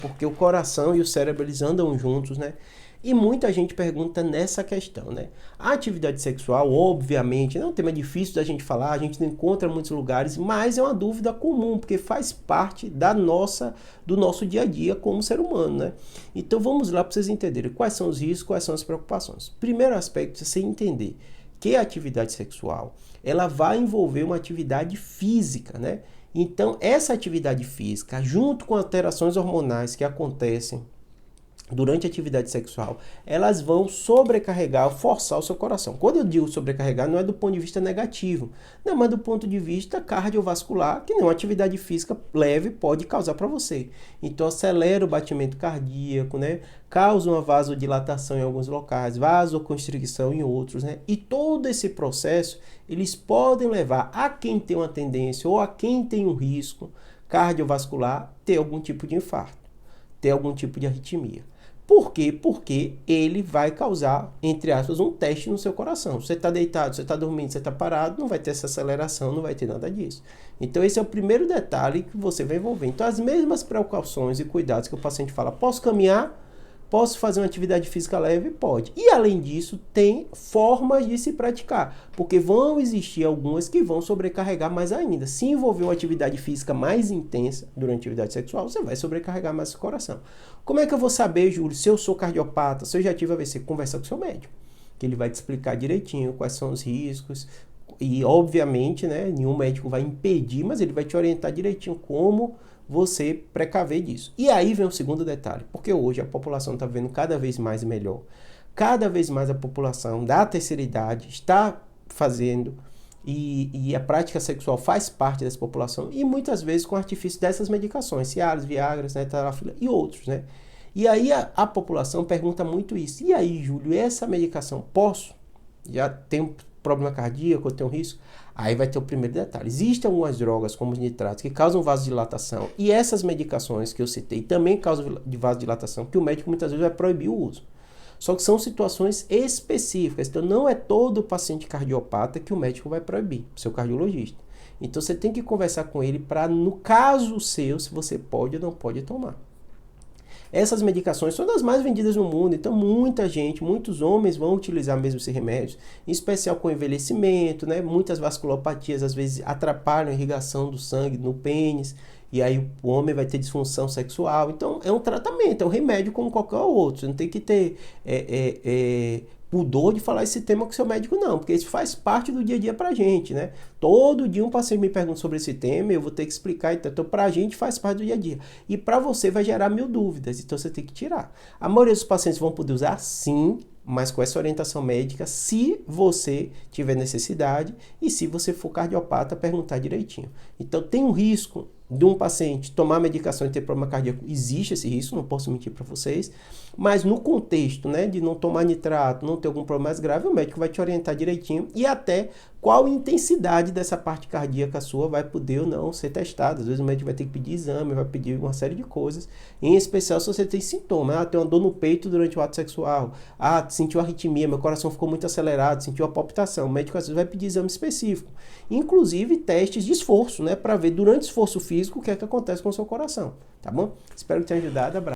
porque o coração e o cérebro eles andam juntos, né? E muita gente pergunta nessa questão, né? A atividade sexual, obviamente, é um tema difícil da gente falar, a gente não encontra em muitos lugares, mas é uma dúvida comum, porque faz parte do nosso dia a dia como ser humano, né? Então vamos lá para vocês entenderem quais são os riscos, quais são as preocupações. Primeiro aspecto é você entender que a atividade sexual, ela vai envolver uma atividade física, né? Então, essa atividade física, junto com alterações hormonais que acontecem durante a atividade sexual, elas vão sobrecarregar, forçar o seu coração. Quando eu digo sobrecarregar, não é do ponto de vista negativo, não, mas do ponto de vista cardiovascular, que nenhuma atividade física leve pode causar para você. Então, acelera o batimento cardíaco, né? Causa uma vasodilatação em alguns locais, vasoconstricção em outros, né? E todo esse processo, eles podem levar a quem tem uma tendência ou a quem tem um risco cardiovascular ter algum tipo de infarto, ter algum tipo de arritmia. Por quê? Porque ele vai causar, entre aspas, um teste no seu coração. Você está deitado, você está dormindo, você está parado, não vai ter essa aceleração, não vai ter nada disso. Então esse é o primeiro detalhe que você vai envolver. Então as mesmas precauções e cuidados que o paciente fala, posso caminhar? Posso fazer uma atividade física leve? Pode. E além disso, tem formas de se praticar, porque vão existir algumas que vão sobrecarregar mais ainda. Se envolver uma atividade física mais intensa durante a atividade sexual, você vai sobrecarregar mais o coração. Como é que eu vou saber, Júlio, se eu sou cardiopata, se eu já tive AVC? Conversa com o seu médico, que ele vai te explicar direitinho quais são os riscos. E, obviamente, né, nenhum médico vai impedir, mas ele vai te orientar direitinho como você precaver disso. E aí vem o segundo detalhe, porque hoje a população está vendo cada vez mais e melhor. Cada vez mais a população da terceira idade está fazendo e a prática sexual faz parte dessa população e muitas vezes com artifício dessas medicações, Cialis, Viagras, né, Tarafila e outros, né? E aí a população pergunta muito isso. E aí, Júlio, essa medicação posso? Já tem problema cardíaco, eu tenho risco? Aí vai ter o primeiro detalhe. Existem algumas drogas, como os nitratos, que causam vasodilatação. E essas medicações que eu citei também causam vasodilatação, que o médico muitas vezes vai proibir o uso. Só que são situações específicas. Então não é todo paciente cardiopata que o médico vai proibir, seu cardiologista. Então você tem que conversar com ele para, no caso seu, se você pode ou não pode tomar. Essas medicações são das mais vendidas no mundo, então muita gente, muitos homens vão utilizar mesmo esses remédios, em especial com envelhecimento, né? Muitas vasculopatias às vezes atrapalham a irrigação do sangue no pênis, e aí o homem vai ter disfunção sexual. Então é um tratamento, é um remédio como qualquer outro, você não tem que ter pudor de falar esse tema com seu médico não, porque isso faz parte do dia a dia pra gente, né? Todo dia um paciente me pergunta sobre esse tema e eu vou ter que explicar, então pra gente faz parte do dia a dia. E pra você vai gerar 1000 dúvidas, então você tem que tirar. A maioria dos pacientes vão poder usar sim, mas com essa orientação médica, se você tiver necessidade e se você for cardiopata, perguntar direitinho. Então tem um risco de um paciente tomar medicação e ter problema cardíaco, existe esse risco, não posso mentir para vocês, mas no contexto, né, de não tomar nitrato, não ter algum problema mais grave, o médico vai te orientar direitinho e até qual intensidade dessa parte cardíaca sua vai poder ou não ser testada. Às vezes o médico vai ter que pedir exame, vai pedir uma série de coisas, em especial se você tem sintomas, tem uma dor no peito durante o ato sexual, sentiu arritmia, meu coração ficou muito acelerado, sentiu a palpitação, o médico às vezes vai pedir exame específico, inclusive testes de esforço, né, para ver durante o esforço físico o que é que acontece com o seu coração, tá bom? Espero que tenha ajudado, abraço.